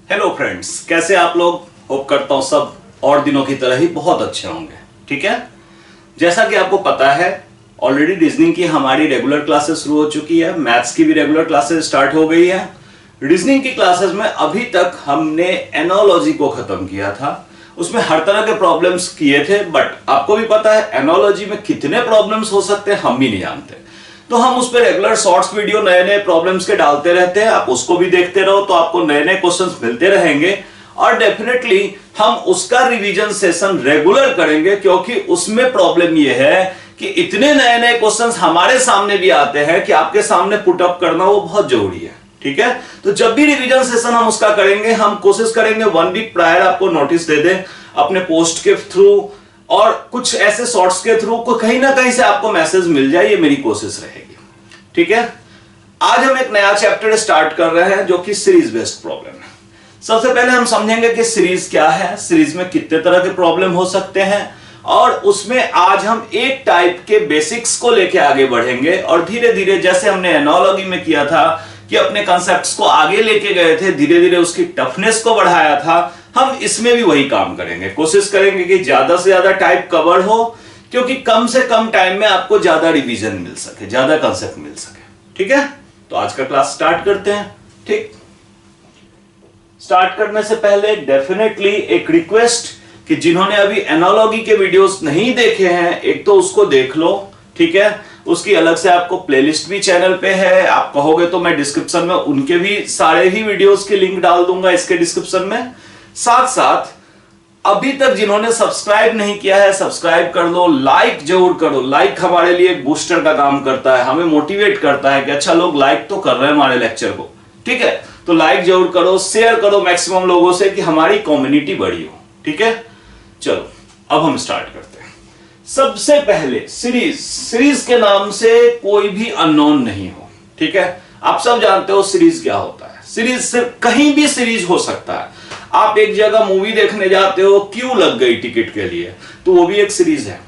Hello friends, कैसे आप लोग। होप करता हूं सब और दिनों की तरह ही बहुत अच्छे होंगे। ठीक है, जैसा कि आपको पता है ऑलरेडी रीजनिंग की हमारी रेगुलर क्लासेस शुरू हो चुकी है, मैथ्स की भी रेगुलर क्लासेस स्टार्ट हो गई है। रीजनिंग की क्लासेस में अभी तक हमने एनोलॉजी को खत्म किया था, उसमें हर तरह के प्रॉब्लम्स किए थे, बट आपको भी पता है एनोलॉजी में कितने प्रॉब्लम्स हो सकते हैं हम भी नहीं जानते। तो हम उस पर रेगुलर शॉर्ट्स वीडियो नए नए प्रॉब्लम्स के डालते रहते हैं, आप उसको भी देखते रहो तो आपको नए नए क्वेश्चंस मिलते रहेंगे और डेफिनेटली हम उसका रिवीजन सेशन रेगुलर करेंगे, क्योंकि उसमें प्रॉब्लम यह है कि इतने नए नए क्वेश्चंस हमारे सामने भी आते हैं कि आपके सामने पुट अप करना वो बहुत जरूरी है। ठीक है, तो जब भी रिवीजन सेशन हम उसका करेंगे हम कोशिश करेंगे 1 वीक प्रायर आपको नोटिस दे दें अपने पोस्ट के थ्रू और कुछ ऐसे शॉर्ट्स के थ्रू को कहीं ना कहीं से आपको मैसेज मिल जाए, ये मेरी कोशिश रहेगी। ठीक है, आज हम एक नया चैप्टर स्टार्ट कर रहे हैं जो कि सीरीज बेस्ड प्रॉब्लम है। सबसे पहले हम समझेंगे कि सीरीज क्या है, सीरीज में कितने तरह के प्रॉब्लम हो सकते हैं और उसमें आज हम एक टाइप के बेसिक्स को लेके आगे बढ़ेंगे और धीरे धीरे जैसे हमने एनालॉजी में किया था कि अपने कॉन्सेप्ट्स को आगे लेके गए थे, धीरे धीरे उसकी टफनेस को बढ़ाया था, हम इसमें भी वही काम करेंगे। कोशिश करेंगे कि ज्यादा से ज्यादा टाइप कवर हो, क्योंकि कम से कम टाइम में आपको ज्यादा रिवीजन मिल सके, ज्यादा कंसेप्ट मिल सके। ठीक है, तो आज का क्लास स्टार्ट करते हैं। ठीक, स्टार्ट करने से पहले डेफिनेटली एक रिक्वेस्ट कि जिन्होंने अभी एनालॉजी के वीडियोस नहीं देखे हैं, एक तो उसको देख लो। ठीक है, उसकी अलग से आपको प्लेलिस्ट भी चैनल पे है, आप कहोगे तो मैं डिस्क्रिप्शन में उनके भी सारे ही वीडियोस के लिंक डाल दूंगा इसके डिस्क्रिप्शन में। साथ साथ अभी तक जिन्होंने सब्सक्राइब नहीं किया है सब्सक्राइब कर लो, लाइक जरूर करो। लाइक हमारे लिए एक बूस्टर का काम करता है, हमें मोटिवेट करता है कि अच्छा लोग लाइक तो कर रहे हैं हमारे लेक्चर को। ठीक है, तो लाइक जरूर करो, शेयर करो मैक्सिमम लोगों से कि हमारी कम्युनिटी बड़ी हो। ठीक है, चलो अब हम स्टार्ट करते हैं। सबसे पहले सीरीज के नाम से कोई भी अननोन नहीं हो। ठीक है, आप सब जानते हो सीरीज क्या होता है। सीरीज सिर्फ कहीं भी सीरीज हो सकता है। आप एक जगह मूवी देखने जाते हो, क्यों लग गई टिकट के लिए, तो वो भी एक सीरीज है।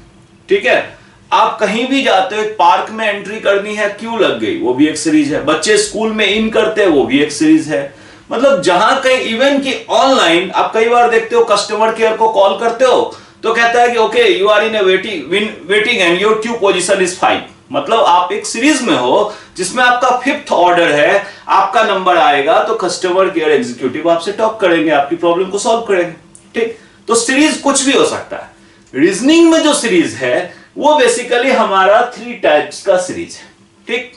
ठीक है, आप कहीं भी जाते हो, एक पार्क में एंट्री करनी है, क्यों लग गई, वो भी एक सीरीज है। बच्चे स्कूल में इन करते हैं, वो भी एक सीरीज है। मतलब जहां कहीं इवन की ऑनलाइन आप कई बार देखते हो कस्टमर केयर को कॉल करते हो तो कहता है कि okay you are in a waiting and your queue position is 5। मतलब आप एक सीरीज में हो जिसमें आपका 5th ऑर्डर है, आपका नंबर आएगा तो कस्टमर केयर एग्जीक्यूटिव आपसे टॉक करेंगे, आपकी प्रॉब्लम को सॉल्व करेंगे। ठीक, तो सीरीज कुछ भी हो सकता है। रीजनिंग में जो सीरीज है वो बेसिकली हमारा 3 टाइप्स का सीरीज है। ठीक,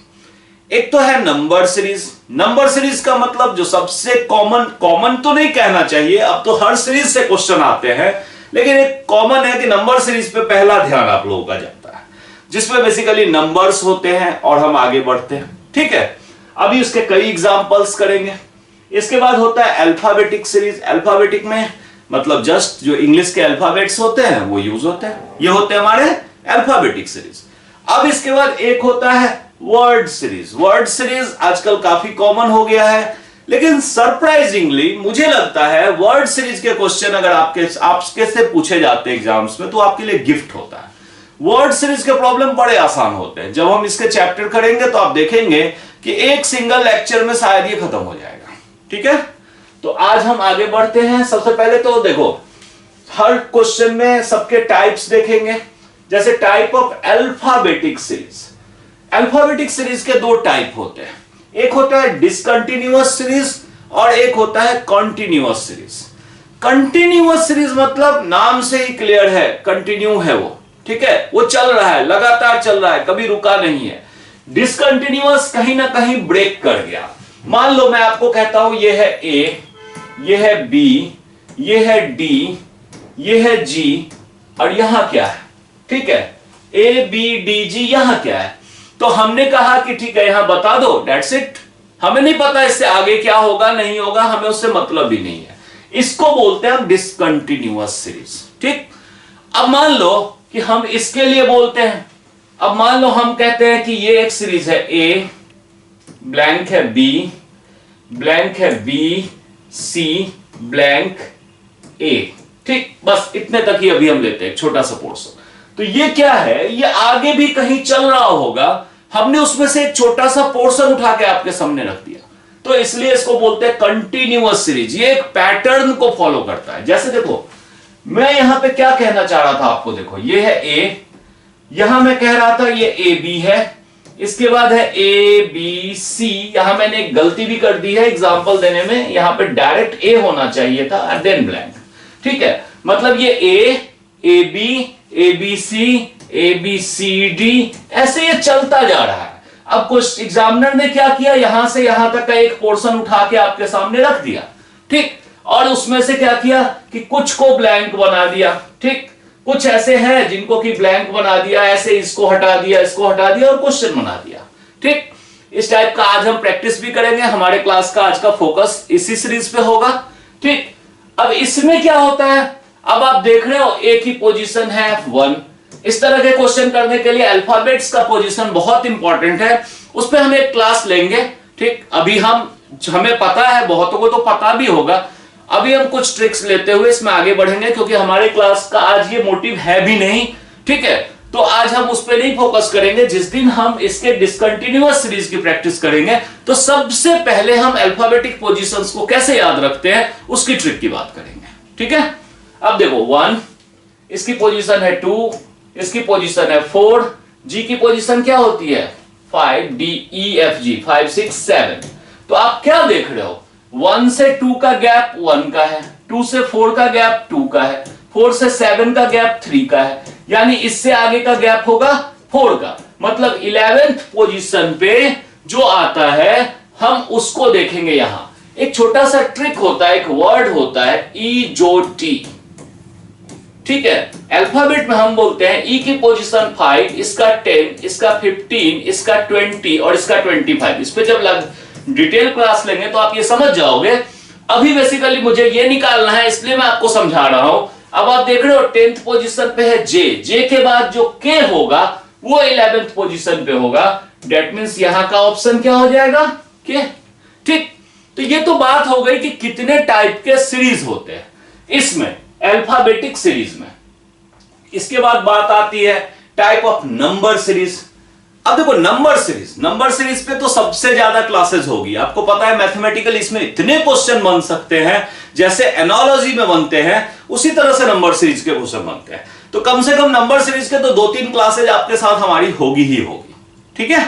एक तो है नंबर सीरीज। नंबर सीरीज का मतलब जो सबसे कॉमन तो नहीं कहना चाहिए, अब तो हर सीरीज से क्वेश्चन आते हैं, लेकिन एक कॉमन है कि नंबर सीरीज पे पहला ध्यान आप लोगों का जाता है, जिसमें बेसिकली नंबर्स होते हैं और हम आगे बढ़ते हैं। ठीक है, अभी उसके कई एग्जांपल्स करेंगे। इसके बाद होता है अल्फाबेटिक सीरीज। अल्फाबेटिक में मतलब जस्ट जो इंग्लिश के अल्फाबेट्स होते हैं वो यूज होते हैं, ये होते हैं हमारे अल्फाबेटिक सीरीज। अब इसके बाद एक होता है वर्ड सीरीज। वर्ड सीरीज आजकल काफी कॉमन हो गया है, लेकिन सरप्राइजिंगली मुझे लगता है वर्ड सीरीज के क्वेश्चन अगर आपके से पूछे जाते हैं एग्जाम्स में तो आपके लिए गिफ्ट होता है। वर्ड सीरीज के प्रॉब्लम बड़े आसान होते हैं। जब हम इसके चैप्टर करेंगे तो आप देखेंगे कि एक सिंगल लेक्चर में शायद ये खत्म हो जाएगा। ठीक है, तो आज हम आगे बढ़ते हैं। सबसे पहले तो देखो हर क्वेश्चन में सबके टाइप्स देखेंगे। जैसे type of alphabetic series. Alphabetic series के 2 टाइप होते हैं, एक होता है डिसकंटिन्यूअस सीरीज और एक होता है कॉन्टिन्यूअस सीरीज। कंटिन्यूअस सीरीज मतलब नाम से ही क्लियर है, कंटिन्यू है वो। ठीक है, वो चल रहा है, लगातार चल रहा है, कभी रुका नहीं है। डिसकंटिन्यूअस कहीं ना कहीं ब्रेक कर गया। मान लो मैं आपको कहता हूं ये है ए, ये है बी, ये है डी, ये है जी और यहां क्या है। ठीक है, ए बी डी जी, यहां क्या है, तो हमने कहा कि ठीक है यहां बता दो, दैट्स इट। हमें नहीं पता इससे आगे क्या होगा नहीं होगा, हमें उससे मतलब भी नहीं है। इसको बोलते हैं हम डिसकंटिन्यूअस सीरीज। ठीक, अब मान लो कि हम इसके लिए बोलते हैं, अब मान लो हम कहते हैं कि ये एक सीरीज है ए ब्लैंक है बी ब्लैंक है बी सी ब्लैंक ए। ठीक, बस इतने तक ही अभी हम लेते हैं, छोटा सा पोर्शन। तो ये क्या है, ये आगे भी कहीं चल रहा होगा, हमने उसमें से एक छोटा सा पोर्शन उठा के आपके सामने रख दिया। तो इसलिए इसको बोलते हैं कंटिन्यूअस सीरीज। ये एक पैटर्न को फॉलो करता है। जैसे देखो मैं यहां पे क्या कहना चाह रहा था आपको, देखो ये है ए, यहां मैं कह रहा था ये ए बी है, इसके बाद है ए बी सी। यहां मैंने एक गलती भी कर दी है एग्जांपल देने में, यहां पे डायरेक्ट ए होना चाहिए था एंड देन ब्लैंक। ठीक है, मतलब ये A B C, A B C D, ऐसे ये चलता जा रहा है। अब कुछ एग्जामिनर ने क्या किया, यहां से यहां तक का एक पोर्शन उठा के आपके सामने रख दिया, ठीक, और उसमें से क्या किया कि कुछ को ब्लैंक बना दिया। ठीक, कुछ ऐसे हैं जिनको कि ब्लैंक बना दिया, ऐसे इसको हटा दिया, इसको हटा दिया और क्वेश्चन बना दिया। ठीक, इस टाइप का आज हम प्रैक्टिस भी करेंगे। हमारे क्लास का आज का फोकस इसी सीरीज पे होगा। ठीक, अब इसमें क्या होता है, अब आप देख रहे हो ए की पोजीशन है 1। इस तरह के क्वेश्चन करने के लिए अल्फाबेट्स का पोजीशन बहुत इंपॉर्टेंट है, उस पर हम एक क्लास लेंगे। ठीक, अभी हमें पता है, बहुतों को तो पता भी होगा, अभी हम कुछ ट्रिक्स लेते हुए इसमें आगे बढ़ेंगे, क्योंकि हमारे क्लास का आज ये मोटिव है भी नहीं। ठीक है, तो आज हम उस पर नहीं फोकस करेंगे। जिस दिन हम इसके डिसकंटिन्यूअस सीरीज की प्रैक्टिस करेंगे तो सबसे पहले हम अल्फाबेटिक पोजीशंस को कैसे याद रखते हैं उसकी ट्रिक की बात करेंगे। ठीक है, अब देखो 1, इसकी पोजीशन है 2, इसकी पोजीशन है 4, जी की पोजीशन क्या होती है 5, डी ई एफ जी 5 6 7। तो आप क्या देख रहे हो, 1 से 2 का गैप 1 का है, 2 से 4 का गैप 2 का है, 4 से 7 का गैप 3 का है, यानी इससे आगे का गैप होगा 4 का। मतलब 11th पोजीशन पे जो आता है हम उसको देखेंगे। यहां एक छोटा सा ट्रिक होता है, एक वर्ड होता है ई जो टी। ठीक है, अल्फाबेट में हम बोलते हैं ई की पोजीशन 5, इसका 10, इसका 15, इसका 20 और इसका 25। इस पे जब डिटेल क्लास लेंगे तो आप ये समझ जाओगे। अभी बेसिकली मुझे ये निकालना है, इसलिए मैं आपको समझा रहा हूं। अब आप देख रहे हो 10th पोजीशन पे है जे, जे के बाद जो के होगा वो 11th पोजीशन पे होगा। डेट मींस यहां का ऑप्शन क्या हो जाएगा के। ठीक, तो ये तो बात हो गई कि कितने टाइप के सीरीज होते हैं इसमें, अल्फाबेटिक सीरीज में। इसके बाद बात आती है टाइप ऑफ नंबर सीरीज। अब देखो नंबर सीरीज पे तो सबसे ज्यादा क्लासेस होगी। आपको पता है मैथमेटिकल इसमें इतने क्वेश्चन बन सकते हैं, जैसे एनालॉजी में बनते हैं उसी तरह से नंबर सीरीज के क्वेश्चन बनते हैं। तो कम से कम नंबर सीरीज के तो 2-3 क्लासेज आपके साथ हमारी होगी ही होगी। ठीक है,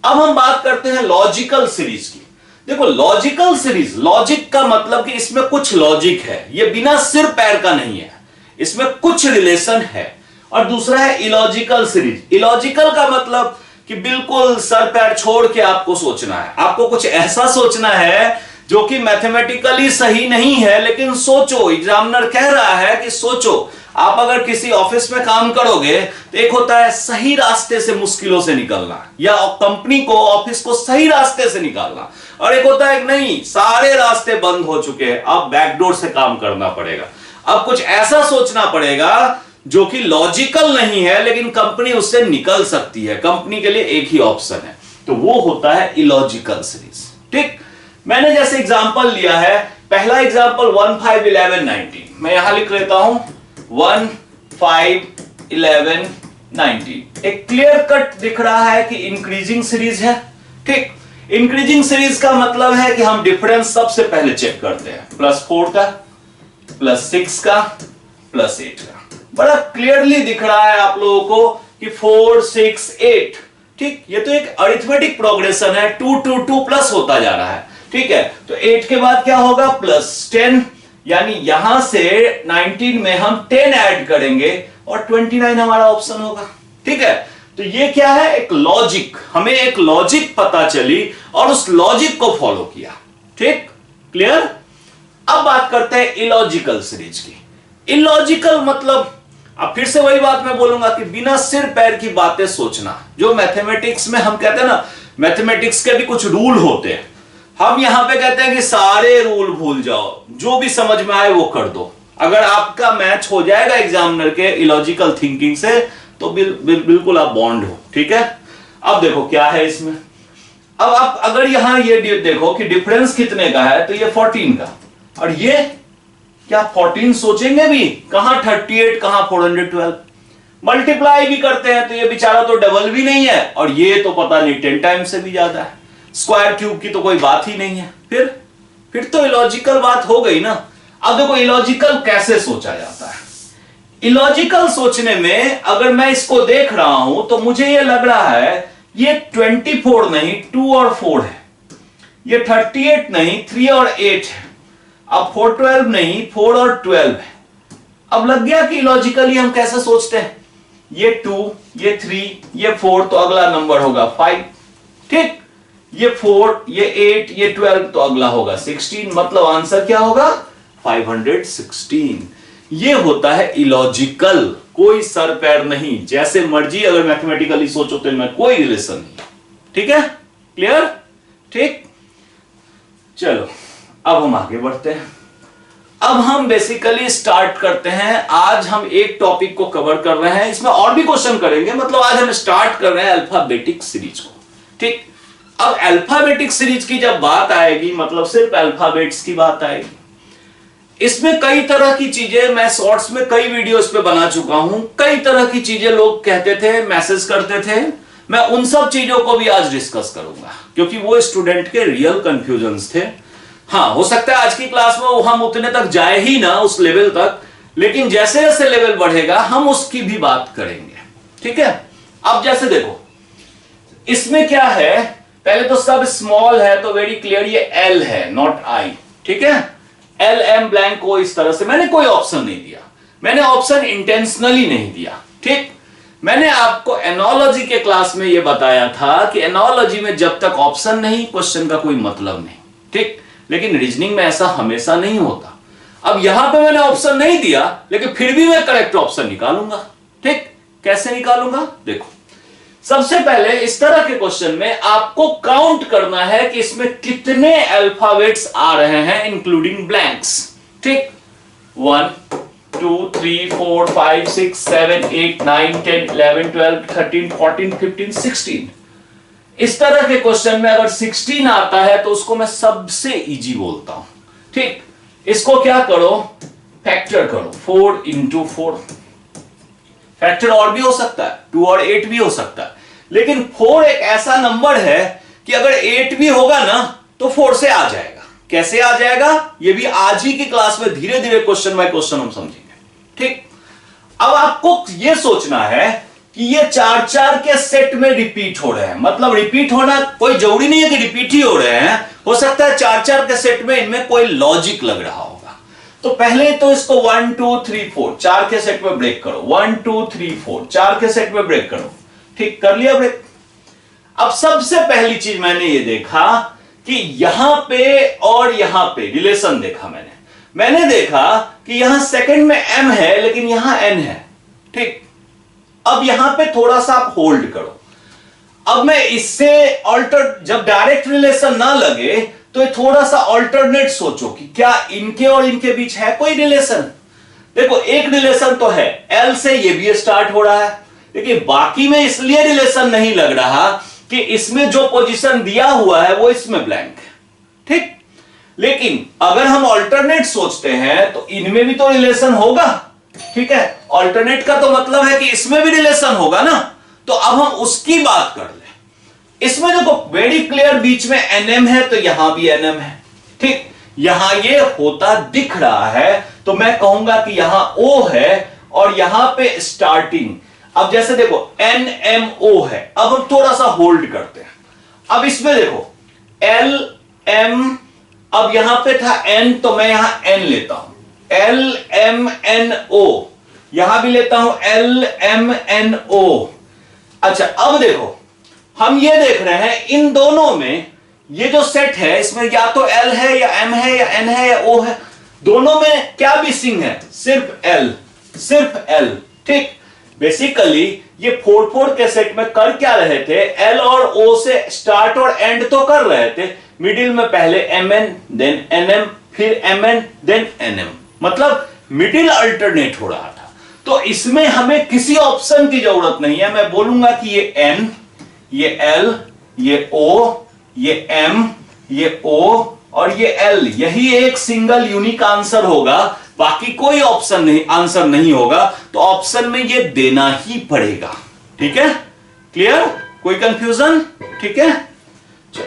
अब हम बात करते हैं लॉजिकल सीरीज की। देखो लॉजिकल सीरीज, लॉजिक का मतलब कि इसमें कुछ लॉजिक है, ये बिना सिर पैर का नहीं है, इसमें कुछ रिलेशन है। और दूसरा है इलॉजिकल सीरीज। इलॉजिकल का मतलब कि बिल्कुल सर पैर छोड़ के आपको सोचना है, आपको कुछ ऐसा सोचना है जो कि मैथमेटिकली सही नहीं है, लेकिन सोचो, एग्जामिनर कह रहा है कि सोचो। आप अगर किसी ऑफिस में काम करोगे तो एक होता है सही रास्ते से मुश्किलों से निकलना, या कंपनी को, ऑफिस को सही रास्ते से निकालना, और एक होता है नहीं सारे रास्ते बंद हो चुके हैं, अब बैकडोर से काम करना पड़ेगा। अब कुछ ऐसा सोचना पड़ेगा जो कि लॉजिकल नहीं है, लेकिन कंपनी उससे निकल सकती है, कंपनी के लिए एक ही ऑप्शन है, तो वो होता है इलॉजिकल सीरीज। ठीक, मैंने जैसे एग्जांपल लिया है, पहला एग्जांपल 1 5 11 19, मैं यहां लिख लेता हूं 1 5 11 19। एक क्लियर कट दिख रहा है कि इंक्रीजिंग सीरीज है। ठीक, इंक्रीजिंग सीरीज का मतलब है कि हम डिफरेंस सबसे पहले चेक करते हैं, +4 का, +6 का, +8 का। बड़ा क्लियरली दिख रहा है आप लोगों को कि 4 6 8। ठीक, ये तो एक अरिथमेटिक प्रोग्रेशन है, 2 2 2 प्लस होता जा रहा है। ठीक है, तो 8 के बाद क्या होगा +10, यानी यहां से 19 में हम 10 ऐड करेंगे और 29 हमारा ऑप्शन होगा। ठीक है, तो ये क्या है, एक लॉजिक, हमें एक लॉजिक पता चली और उस लॉजिक को फॉलो किया। ठीक, क्लियर। अब बात करते हैं इलॉजिकल सीरीज की। इलॉजिकल मतलब, अब फिर से वही बात मैं बोलूंगा कि बिना सिर पैर की बातें सोचना, जो मैथमेटिक्स में हम कहते हैं ना, मैथमेटिक्स के भी कुछ रूल होते हैं, हम यहां पे कहते हैं कि सारे रूल भूल जाओ, जो भी समझ में आए वो कर दो। अगर आपका मैच हो जाएगा एग्जामिनर के इलॉजिकल थिंकिंग से तो बिल्कुल आप बॉन्ड हो। ठीक है, अब देखो क्या है इसमें। अब आप अगर यहां ये देखो कि डिफरेंस कितने का है, तो ये 14 का, और ये क्या 14 सोचेंगे भी, कहां 38, कहां 412। मल्टीप्लाई भी करते हैं तो ये बेचारा तो डबल भी नहीं है, और ये तो पता नहीं 10 टाइम्स से भी ज्यादा है। स्क्वायर क्यूब की तो कोई बात ही नहीं है। फिर तो इलॉजिकल बात हो गई ना। अब देखो इलॉजिकल कैसे सोचा जाता है। इलॉजिकल सोचने में अगर मैं इसको देख रहा हूं तो मुझे ये लग रहा है ये 24 नहीं 2 और 4 है, ये 38 नहीं 3 और 8 है, अब 412 नहीं 4 और 12 है। अब लग गया कि लॉजिकली हम कैसे सोचते हैं, ये 2 ये 3 ये 4 तो अगला नंबर होगा 5, ठीक, ये 4 ये 8 ये 12 तो अगला होगा 16, मतलब आंसर क्या होगा 516। ये होता है इलॉजिकल, कोई सर पैर नहीं, जैसे मर्जी अगर मैथमेटिकली सोचो तो इनमें कोई रिलेशन नहीं। ठीक है, क्लियर, ठीक। चलो अब हम आगे बढ़ते हैं। अब हम बेसिकली स्टार्ट करते हैं। आज हम एक टॉपिक को कवर कर रहे हैं, इसमें और भी क्वेश्चन करेंगे, मतलब आज हम स्टार्ट कर रहे हैं अल्फाबेटिक सीरीज को। ठीक, अब अल्फाबेटिक सीरीज की जब बात आएगी मतलब सिर्फ अल्फाबेट्स की बात आएगी। इसमें कई तरह की चीजें, मैं शॉर्ट्स में कई वीडियो इस पे बना चुका हूं, कई तरह की चीजें लोग कहते थे, मैसेज करते थे, मैं उन सब चीजों को भी आज डिस्कस करूंगा क्योंकि वो स्टूडेंट के रियल कंफ्यूजन्स थे। हाँ, हो सकता है आज की क्लास में हम उतने तक जाए ही ना, उस लेवल तक, लेकिन जैसे जैसे लेवल बढ़ेगा हम उसकी भी बात करेंगे। ठीक है, अब जैसे देखो इसमें क्या है, पहले तो सब स्मॉल है तो वेरी क्लियर ये एल है, नॉट आई। ठीक है, एल एम ब्लैंक को इस तरह से मैंने कोई ऑप्शन नहीं दिया, मैंने ऑप्शन इंटेंशनली नहीं दिया। ठीक, मैंने आपको एनोलॉजी के क्लास में यह बताया था कि एनोलॉजी में जब तक ऑप्शन नहीं क्वेश्चन का कोई मतलब नहीं। ठीक, लेकिन रीजनिंग में ऐसा हमेशा नहीं होता। अब यहां पे मैंने ऑप्शन नहीं दिया लेकिन फिर भी मैं करेक्ट ऑप्शन निकालूंगा। ठीक, कैसे निकालूंगा, देखो सबसे पहले इस तरह के क्वेश्चन में आपको काउंट करना है कि इसमें कितने अल्फाबेट्स आ रहे हैं इंक्लूडिंग ब्लैंक्स। ठीक, 1 2 3 4 5 6 7 8 9 10 11 12 13 14 15 16। इस तरह के क्वेश्चन में अगर 16 आता है तो उसको मैं सबसे इजी बोलता हूं। ठीक, इसको क्या करो, फैक्टर करो, 4 into 4। फैक्टर और भी हो सकता है, 2 और 8 भी हो सकता है, लेकिन 4 एक ऐसा नंबर है कि अगर 8 भी होगा ना तो 4 से आ जाएगा। कैसे आ जाएगा ये भी आज ही की क्लास में धीरे धीरे क्वेश्चन बाय क्वेश्चन हम समझेंगे। ठीक, अब आपको यह सोचना है कि ये 4-4 के सेट में रिपीट हो रहे हैं, मतलब रिपीट होना कोई जरूरी नहीं है कि रिपीट ही हो रहे हैं, हो सकता है 4-4 के सेट में इनमें कोई लॉजिक लग रहा होगा। तो पहले तो इसको 1 2 3 4 4 के सेट में ब्रेक करो, 1 2 3 4 4 के सेट में ब्रेक करो। ठीक, कर लिया ब्रेक। अब सबसे पहली चीज मैंने ये देखा कि यहां पे और यहां पे रिलेशन देखा मैंने देखा कि यहां सेकंड में m है लेकिन यहां n है। ठीक, अब यहां पे थोड़ा सा आप होल्ड करो। अब मैं इससे ऑल्टर, जब डायरेक्ट रिलेशन ना लगे तो थोड़ा सा ऑल्टरनेट सोचो कि क्या इनके और इनके बीच है कोई रिलेशन। देखो एक रिलेशन तो है, एल से ये भी स्टार्ट हो रहा है, लेकिन बाकी में इसलिए रिलेशन नहीं लग रहा कि इसमें जो पोजीशन दिया हुआ है वो इसमें ब्लैंक है। ठीक, लेकिन अगर हम ऑल्टरनेट सोचते हैं तो इनमें भी तो रिलेशन होगा। ठीक है, ऑल्टरनेट का तो मतलब है कि इसमें भी रिलेशन होगा ना, तो अब हम उसकी बात कर ले। इसमें देखो वेरी क्लियर बीच में एनएम है तो यहां भी एनएम है। ठीक, यहां ये होता दिख रहा है तो मैं कहूंगा कि यहां ओ है और यहां पे स्टार्टिंग, अब जैसे देखो NMO है। अब हम थोड़ा सा होल्ड करते हैं। अब इसमें देखो LM, अब यहां पे था N तो मैं यहां N लेता हूं, LMNO, यहां भी लेता हूं LMNO। अच्छा, अब देखो हम ये देख रहे हैं इन दोनों में ये जो सेट है इसमें या तो L है या M है या N है या O है, दोनों में क्या मिसिंग है, सिर्फ L, सिर्फ L। ठीक, बेसिकली ये 4-4 के सेट में कर क्या रहे थे, L और O से स्टार्ट और एंड तो कर रहे थे, मिडिल में पहले MN देन NM फिर MN देन NM, मतलब मिडिल अल्टरनेट हो रहा था। तो इसमें हमें किसी ऑप्शन की जरूरत नहीं है, मैं बोलूंगा कि ये N, ये L, ये O, ये M, ये O और ये L, यही एक सिंगल यूनिक आंसर होगा, बाकी कोई ऑप्शन नहीं, आंसर नहीं होगा, तो ऑप्शन में ये देना ही पड़ेगा। ठीक है, क्लियर, कोई कंफ्यूजन। ठीक है, चलो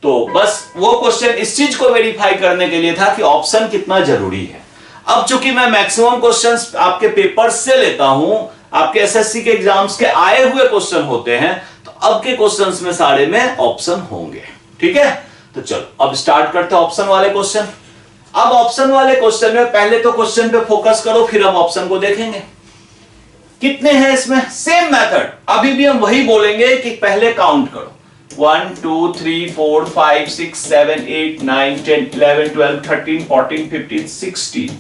तो बस वो क्वेश्चन इस चीज को वेरीफाई करने के लिए था कि ऑप्शन कितना जरूरी है। अब चूंकि मैं मैक्सिमम क्वेश्चंस आपके पेपर से लेता हूं, आपके एसएससी के एग्जाम्स के आए हुए क्वेश्चन होते हैं, तो अब के क्वेश्चंस में सारे में ऑप्शन होंगे। ठीक है, तो चलो अब स्टार्ट करते हैं ऑप्शन वाले क्वेश्चन। अब ऑप्शन वाले क्वेश्चन में पहले तो क्वेश्चन पे फोकस करो, फिर हम ऑप्शन को देखेंगे। कितने हैं इसमें? सेम मेथड, अभी भी हम वही बोलेंगे कि पहले काउंट करो। 1 2 3 4 5 6 7 8 9 10 11 12 13 14 15 16।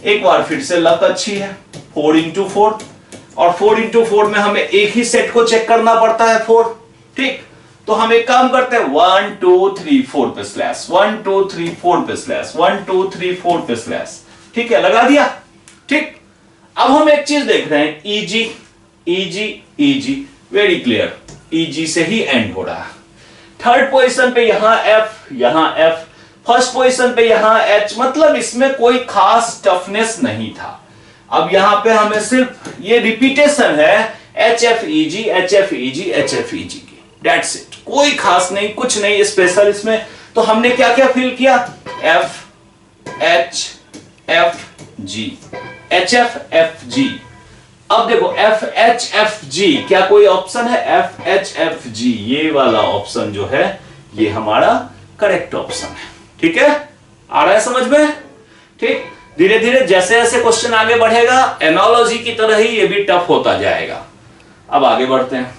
एक बार फिर से लक अच्छी है, 4 इंटू 4, और 4 इंटू 4 में हमें एक ही सेट को चेक करना पड़ता है 4। ठीक, तो हम एक काम करते हैं 1 2 3 4 पे स्लैश, 1 2 3 4 पे स्लैश, 1 2 3 4 पे स्लैश। ठीक है, लगा दिया। ठीक, अब हम एक चीज देख रहे हैं, easy easy easy, very clear, easy से ही एंड हो रहा है। थर्ड पोजीशन पे यहां एफ, फर्स्ट पोजीशन पे यहां एच, मतलब इसमें कोई खास टफनेस नहीं था। अब यहां पे हमें सिर्फ ये रिपीटेशन है H F E G H F E G H F E G की, दैट्स इट, कोई खास नहीं, कुछ नहीं स्पेशल इसमें। तो हमने क्या क्या फिल किया? F H F G, H F F G. अब देखो एफ एच एफ जी, क्या कोई ऑप्शन है? एफ एच एफ जी, ये वाला ऑप्शन जो है ये हमारा करेक्ट ऑप्शन है। ठीक है, आ रहा है समझ में? ठीक, धीरे धीरे जैसे जैसे क्वेश्चन आगे बढ़ेगा, एनालॉजी की तरह ही ये भी टफ होता जाएगा। अब आगे बढ़ते हैं,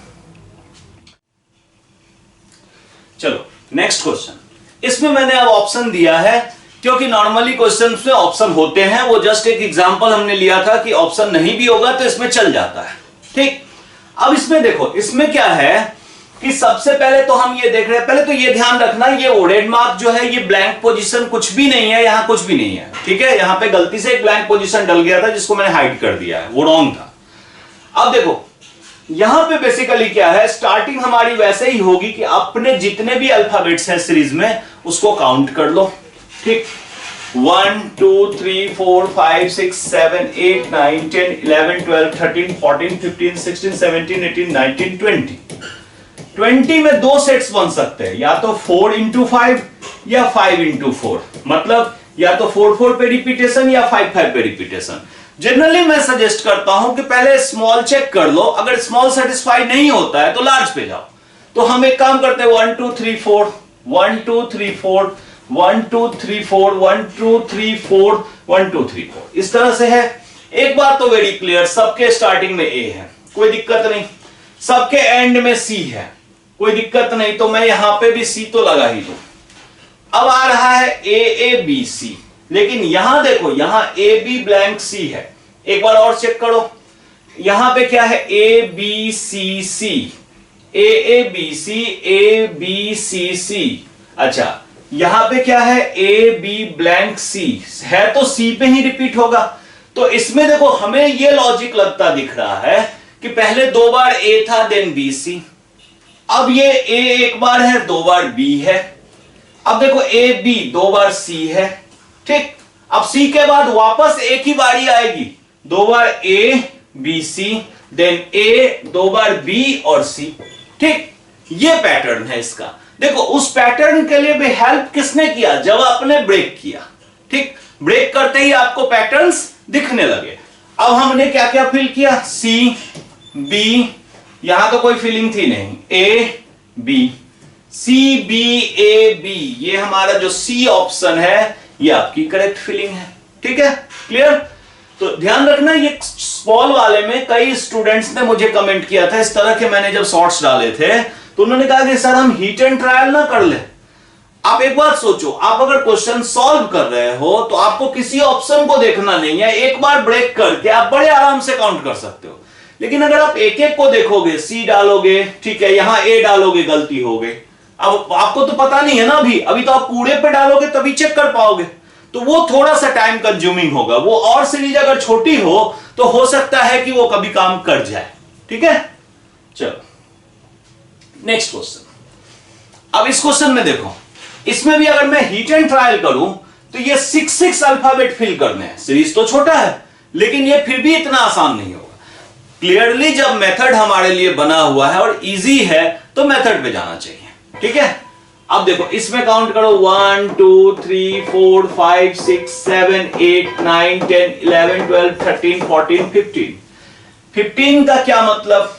चलो नेक्स्ट क्वेश्चन। इसमें मैंने अब ऑप्शन दिया है, क्योंकि नॉर्मली क्वेश्चन में ऑप्शन होते हैं, वो जस्ट एक एग्जांपल हमने लिया था कि ऑप्शन नहीं भी होगा तो इसमें चल जाता है। ठीक, अब इसमें देखो, इसमें क्या है कि सबसे पहले तो हम ये देख रहे हैं, पहले तो ये ध्यान रखना, ये रेड मार्क जो है ये ब्लैंक पोजीशन कुछ भी नहीं है, यहां कुछ भी नहीं है। ठीक है, यहां पे गलती से एक ब्लैंक पोजीशन डल गया था जिसको मैंने हाइड कर दिया है, वो रॉन्ग था। अब देखो यहां पे बेसिकली क्या है, स्टार्टिंग हमारी वैसे ही होगी कि अपने जितने भी अल्फाबेट्स हैं सीरीज में उसको काउंट कर लो। ठीक, 1 2 3 4 5 6 7 8 9 10 11 12 13 14 15 16 17 18 19 20। 20 में दो सेट्स बन सकते हैं, या तो 4 इंटू 5 या 5 इंटू 4, मतलब या तो 4 4 पे रिपीटेशन या 5 5 पे रिपीटेशन। जनरली मैं सजेस्ट करता हूं कि पहले स्मॉल चेक कर लो, अगर स्मॉल सेटिस्फाई नहीं होता है तो लार्ज पे जाओ। तो हम एक काम करते हैं 1 2 3 4 1 2 3 4 1 2 3 4 1 2 3 4 1 2 3 4, इस तरह से है। एक बात तो वेरी क्लियर, सबके स्टार्टिंग में ए है, कोई दिक्कत नहीं, सबके एंड में सी है, कोई दिक्कत नहीं, तो मैं यहां पे भी सी तो लगा ही दूं। अब आ रहा है ए बी सी, लेकिन यहां देखो, यहां ए बी ब्लैंक सी है। एक बार और चेक करो, यहां पे क्या है? A B C C, A B C, A B C C. अच्छा, यहां पे क्या है? ए बी ब्लैंक सी है, तो सी पे ही रिपीट होगा। तो इसमें देखो हमें ये लॉजिक लगता दिख रहा है कि पहले 2 बार ए था, देन बी सी, अब ये ए एक बार है, 2 बार बी है, अब देखो ए बी 2 बार सी है। ठीक, अब सी के बाद वापस एक ही बारी आएगी, 2 बार A B C, then A 2 बार बी और सी। ठीक, ये पैटर्न है इसका। देखो उस पैटर्न के लिए भी हेल्प किसने किया? जब आपने ब्रेक किया। ठीक, ब्रेक करते ही आपको पैटर्न्स दिखने लगे। अब हमने क्या क्या फिल किया? सी बी, यहां तो कोई फीलिंग थी नहीं, A B, C B A B, ये हमारा जो सी ऑप्शन है ये आपकी करेक्ट फीलिंग है। ठीक है, क्लियर? तो ध्यान रखना, ये स्मॉल वाले में कई स्टूडेंट्स ने मुझे कमेंट किया था इस तरह के, मैंने जब शॉर्ट्स डाले थे तो उन्होंने कहा कि सर हम हीट एंड ट्रायल ना कर ले। आप एक बात सोचो, आप अगर क्वेश्चन सॉल्व कर रहे हो तो आपको किसी ऑप्शन को देखना नहीं है, एक बार ब्रेक करके आप बड़े आराम से काउंट कर सकते हो। लेकिन अगर आप एक एक को देखोगे, सी डालोगे, ठीक है, यहां ए डालोगे, गलती हो गई, अब आपको तो पता नहीं है ना, अभी तो आप पूरे पे डालोगे तभी चेक कर पाओगे, तो वो थोड़ा सा टाइम कंज्यूमिंग होगा। वो और सीरीज अगर छोटी हो तो हो सकता है कि वो कभी काम कर जाए। ठीक है, चलो नेक्स्ट क्वेश्चन। अब इस क्वेश्चन में देखो, इसमें भी अगर मैं हीट एंड ट्रायल करूं तो ये 6 अल्फाबेट फिल करने हैं। सीरीज तो छोटा है लेकिन ये फिर भी इतना आसान नहीं होगा। क्लियरली जब मेथड हमारे लिए बना हुआ है और इजी है तो मेथड पे जाना चाहिए। ठीक है, अब देखो इसमें काउंट करो 1 2 3 4 5 6 7 8 9 10 11 12 13 14 15। 15 का क्या मतलब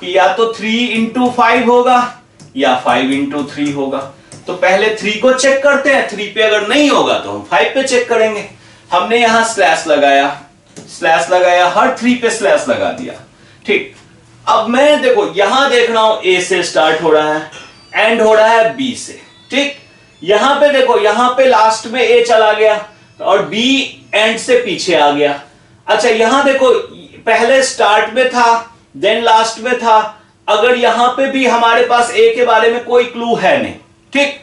कि या तो 3 इंटू 5 होगा या 5 इंटू 3 होगा। तो पहले 3 को चेक करते हैं, 3 पे अगर नहीं होगा तो हम 5 पे चेक करेंगे। हमने यहां स्लैश लगाया, हर 3 पे स्लैश लगा दिया। ठीक, अब मैं देखो यहां देख रहा हूं ए से स्टार्ट हो रहा है, एंड हो रहा है बी से। ठीक, यहां पे देखो, यहां पे लास्ट में ए चला गया और बी एंड से पीछे आ गया। अच्छा यहां देखो पहले स्टार्ट में था देन लास्ट में था, अगर यहां पे भी हमारे पास ए के बारे में कोई क्लू है नहीं। ठीक,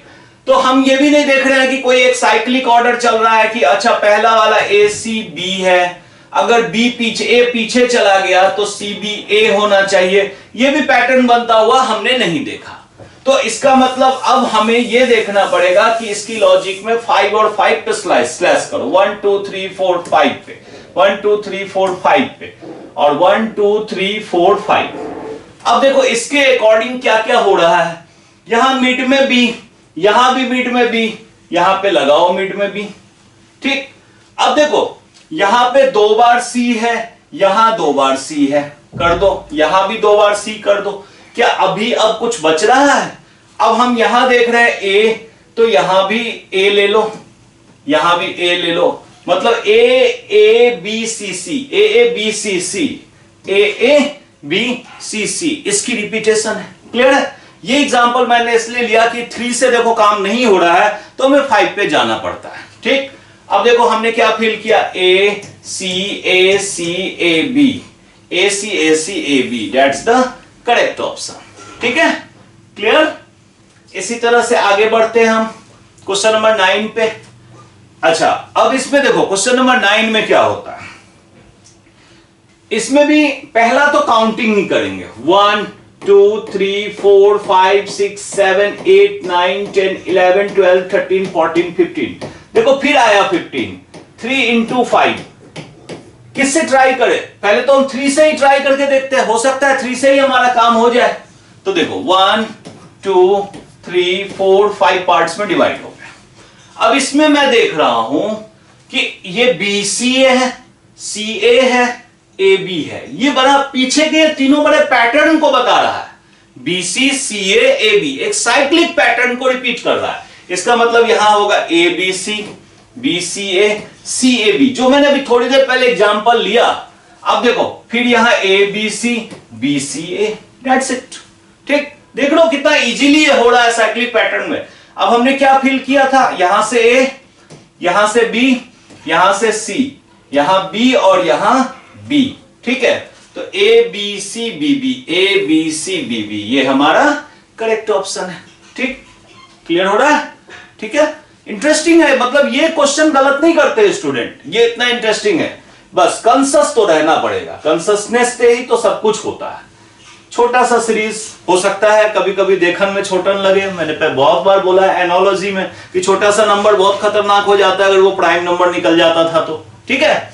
तो हम ये भी नहीं देख रहे हैं कि कोई एक साइक्लिक ऑर्डर चल रहा है कि अच्छा पहला वाला ए सी बी है, अगर बी पीछे ए पीछे चला गया तो सी बी ए होना चाहिए, ये भी पैटर्न बनता हुआ हमने नहीं देखा। तो इसका मतलब अब हमें यह देखना पड़ेगा कि इसकी लॉजिक में 5 और 5 पे स्लैश करो, 1 2 3 4 5 पे, 1 2 3 4 5 पे, और 1 2 3 4 5। अब देखो इसके अकॉर्डिंग क्या क्या हो रहा है, यहां मिड में बी, यहां भी मिड में बी, यहां पे लगाओ मिड में बी। ठीक, अब देखो यहां पे 2 बार सी है, यहां 2 बार सी है, कर दो, यहां भी 2 बार सी कर दो। क्या अभी अब कुछ बच रहा है? अब हम यहां देख रहे हैं ए, तो यहां भी ए ले लो, यहां भी ए ले लो, मतलब A A B C C, A A B C C, A A B C C, इसकी रिपीटेशन है। क्लियर है? ये एग्जांपल मैंने इसलिए लिया कि 3 से देखो काम नहीं हो रहा है तो हमें 5 पे जाना पड़ता है। ठीक, अब देखो हमने क्या फिल किया, A C A B, A C A B, that's the correct option. ठीक है, क्लियर? इसी तरह से आगे बढ़ते हैं हम क्वेश्चन नंबर 9 पे। अच्छा अब इसमें देखो क्वेश्चन नंबर 9 में क्या होता है, इसमें भी पहला तो काउंटिंग नहीं करेंगे, 1 2 3 4 5 6 7 8 9 10 11 12 13 14 15। देखो फिर आया 15, 3 इंटू 5, किससे ट्राई करें? पहले तो हम 3 से ही ट्राई करके देखते हैं, हो सकता है 3 से ही हमारा काम हो जाए। तो देखो 1 2 3 4 5 पार्ट्स में डिवाइड हो गया। अब इसमें मैं देख रहा हूं कि ये बी सी ए है, सी ए है, ए बी है, ये बड़ा पीछे के तीनों बड़े पैटर्न को बता रहा है। B C C A B एक साइक्लिक पैटर्न को रिपीट कर रहा है। इसका मतलब यहां होगा A B C, B C A B, जो मैंने अभी थोड़ी देर पहले एग्जांपल लिया। अब देखो फिर यहां A B C A, that's it. ठीक, देख लो कितना इजीली ये हो रहा है साइक्लिक पैटर्न में। अब हमने क्या फिल किया था, यहां से ए, यहां से बी, यहां से सी, यहां बी और यहां बी। ठीक है, तो A B C B B, A B C B B, ये हमारा करेक्ट ऑप्शन है। ठीक, क्लियर हो रहा है? ठीक है, इंटरेस्टिंग है, मतलब ये क्वेश्चन गलत नहीं करते स्टूडेंट, ये इतना इंटरेस्टिंग है। बस कंसस तो रहना पड़ेगा, कंससनेस से ही तो सब कुछ होता है। छोटा सा सीरीज हो सकता है, कभी कभी देखने में छोटा लगे, मैंने बहुत बार बोला है एनालॉजी में कि छोटा सा नंबर बहुत खतरनाक हो जाता है अगर वो प्राइम नंबर निकल जाता था तो। ठीक है,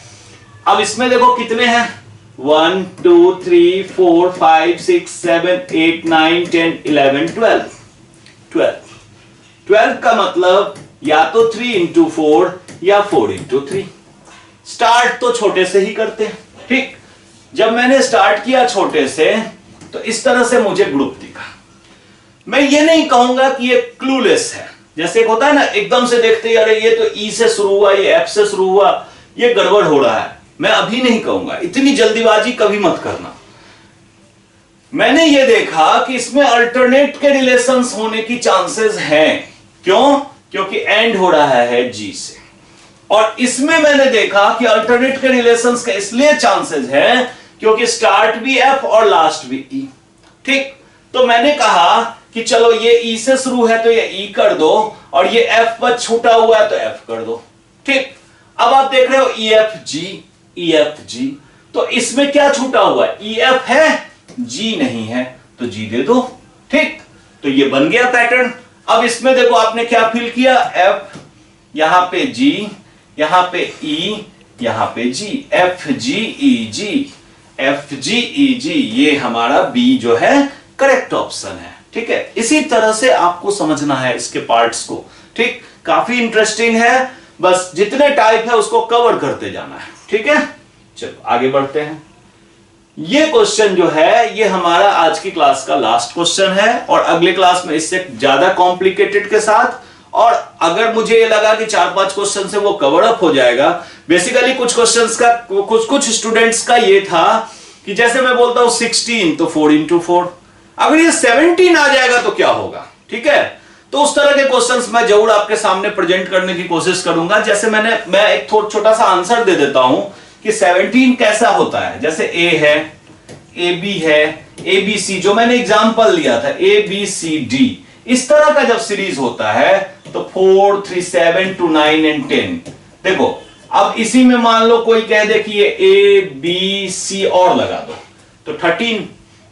अब इसमें देखो कितने हैं, 1 2 3 4 5 6 7 8 9 10 11 12 12 का मतलब या तो 3 इंटू 4 या 4 इंटू 3। स्टार्ट तो छोटे से ही करते हैं। ठीक, जब मैंने स्टार्ट किया छोटे से तो इस तरह से मुझे ग्रुप दिखा। मैं ये नहीं कहूंगा कि ये क्लूलेस है, जैसे एक होता है ना एकदम से देखते ही अरे ये तो ई से शुरू हुआ, ये एफ से शुरू हुआ, ये गड़बड़ हो रहा है। मैं अभी नहीं कहूंगा, इतनी जल्दीबाजी कभी मत करना। मैंने ये देखा कि इसमें अल्टरनेट के रिलेशंस होने की चांसेस हैं। क्यों? क्योंकि एंड हो रहा है जी से, और इसमें मैंने देखा कि अल्टरनेट के रिलेशंस के इसलिए चांसेस हैं क्योंकि स्टार्ट भी एफ और लास्ट भी ई। ठीक, तो मैंने कहा कि चलो ये ई से शुरू है तो ये ई कर दो, और ये एफ पर छूटा हुआ है तो एफ कर दो। ठीक, अब आप देख रहे हो ई एफ जी, तो इसमें क्या छूटा हुआ है, ई एफ है, जी नहीं है, तो जी दे दो। ठीक, तो ये बन गया पैटर्न। अब इसमें देखो आपने क्या फिल किया, एफ, यहां पे जी, यहां पे ई, यहां पे जी, एफ जी ई जी, एफ जी ई जी, ये हमारा बी जो है करेक्ट ऑप्शन है। ठीक है, इसी तरह से आपको समझना है इसके पार्ट्स को। ठीक, काफी इंटरेस्टिंग है, बस जितने टाइप है उसको कवर करते जाना है। ठीक है, चलो आगे बढ़ते हैं। ये क्वेश्चन जो है ये हमारा आज की क्लास का लास्ट क्वेश्चन है, और अगले क्लास में इससे ज्यादा कॉम्प्लिकेटेड के साथ, और अगर मुझे ये लगा कि 4-5 क्वेश्चन से वो कवर अप हो जाएगा। बेसिकली कुछ क्वेश्चंस का कुछ स्टूडेंट्स का ये था कि जैसे मैं बोलता हूं 16 तो 4 into 4, अगर ये 17 आ जाएगा तो क्या होगा। ठीक है, तो उस तरह के क्वेश्चंस मैं जरूर आपके सामने प्रेजेंट करने की कोशिश करूंगा। जैसे मैं एक छोटा सा आंसर दे देता हूं कि 17 कैसा होता है। जैसे ए है, ए बी है, ए बी सी, जो मैंने एग्जांपल लिया था ए बी सी डी, इस तरह का जब सीरीज होता है तो 4, 3, 7 to 9 and 10। देखो अब इसी में मान लो कोई कह दे कि ये ए बी सी और लगा दो तो 13,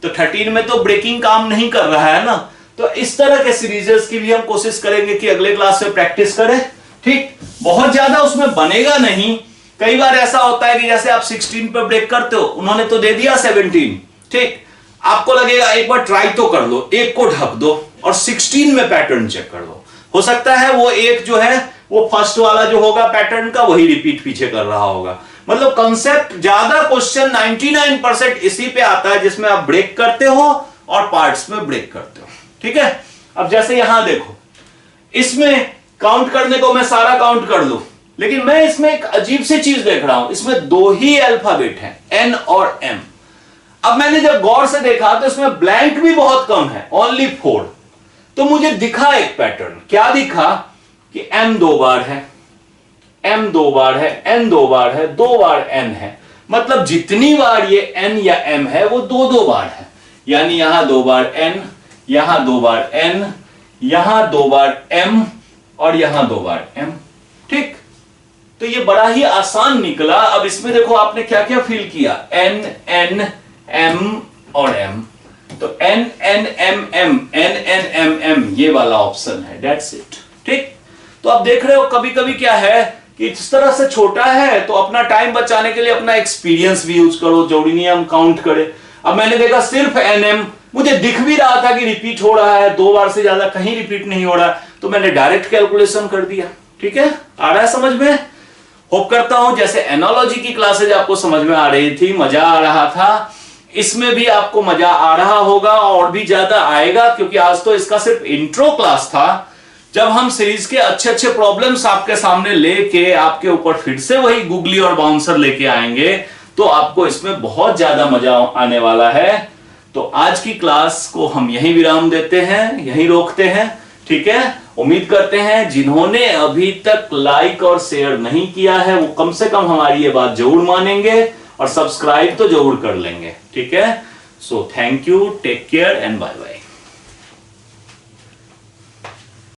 तो 13 में तो ब्रेकिंग काम नहीं कर रहा है ना। तो इस तरह के सीरीजेस की भी हम कोशिश करेंगे कि अगले क्लास में प्रैक्टिस करें। ठीक, बहुत ज्यादा उसमें बनेगा नहीं। कई बार ऐसा होता है कि जैसे आप 16 पे ब्रेक करते हो, उन्होंने तो दे दिया 17। ठीक, आपको लगेगा एक बार ट्राई तो कर लो, एक को ढक दो और 16 में पैटर्न चेक कर दो। हो सकता है वो एक जो है वो फर्स्ट वाला जो होगा पैटर्न का वही रिपीट पीछे कर रहा होगा। मतलब कंसेप्ट ज्यादा क्वेश्चन 99% इसी पे आता है जिसमें आप ब्रेक करते हो और पार्ट्स में ब्रेक करते हो। ठीक है, अब जैसे यहां देखो, इसमें काउंट करने को मैं सारा काउंट कर लूं, लेकिन मैं इसमें एक अजीब सी चीज देख रहा हूं। इसमें 2 ही अल्फाबेट हैं, एन और एम। अब मैंने जब गौर से देखा तो इसमें ब्लैंक भी बहुत कम है, ओनली 4। तो मुझे दिखा एक पैटर्न, क्या दिखा कि एम 2 बार है, एम 2 बार है, एन 2 बार है, 2 बार एन है। मतलब जितनी बार ये एन या एम है वो 2-2 बार है। यानी यहां 2 बार एन, यहां 2 बार एन, यहां 2 बार एम और यहां 2 बार एम। ठीक, तो ये बड़ा ही आसान निकला। अब इसमें देखो आपने क्या क्या फिल किया, एन एन एम और एम। तो N N M M, N N M M, ये वाला ऑप्शन है, दैट्स इट। ठीक, तो अब देख रहे हो कभी कभी क्या है कि इस तरह से छोटा है तो अपना टाइम बचाने के लिए अपना एक्सपीरियंस भी यूज करो, जरूरी नहीं हम काउंट करें। अब मैंने देखा सिर्फ एन एम, मुझे दिख भी रहा था कि रिपीट हो रहा है, 2 बार से ज्यादा कहीं रिपीट नहीं हो रहा, तो मैंने डायरेक्ट कैलकुलेशन कर दिया। ठीक है, आ रहा है समझ में? होप करता हूं जैसे एनालॉजी की क्लासेज आपको समझ में आ रही थी, मजा आ रहा था, इसमें भी आपको मजा आ रहा होगा और भी ज्यादा आएगा, क्योंकि आज तो इसका सिर्फ इंट्रो क्लास था। जब हम सीरीज के अच्छे प्रॉब्लम्स आपके सामने लेके आपके ऊपर फिर से वही गूगली और बाउंसर लेके आएंगे तो आपको इसमें बहुत ज्यादा मजा आने वाला है। तो आज की क्लास को हम यहीं विराम देते हैं, यहीं रोकते हैं। ठीक है, उम्मीद करते हैं जिन्होंने अभी तक लाइक और शेयर नहीं किया है वो कम से कम हमारी ये बात जरूर मानेंगे और सब्सक्राइब तो जरूर कर लेंगे। ठीक है, so thank you, take care and bye bye.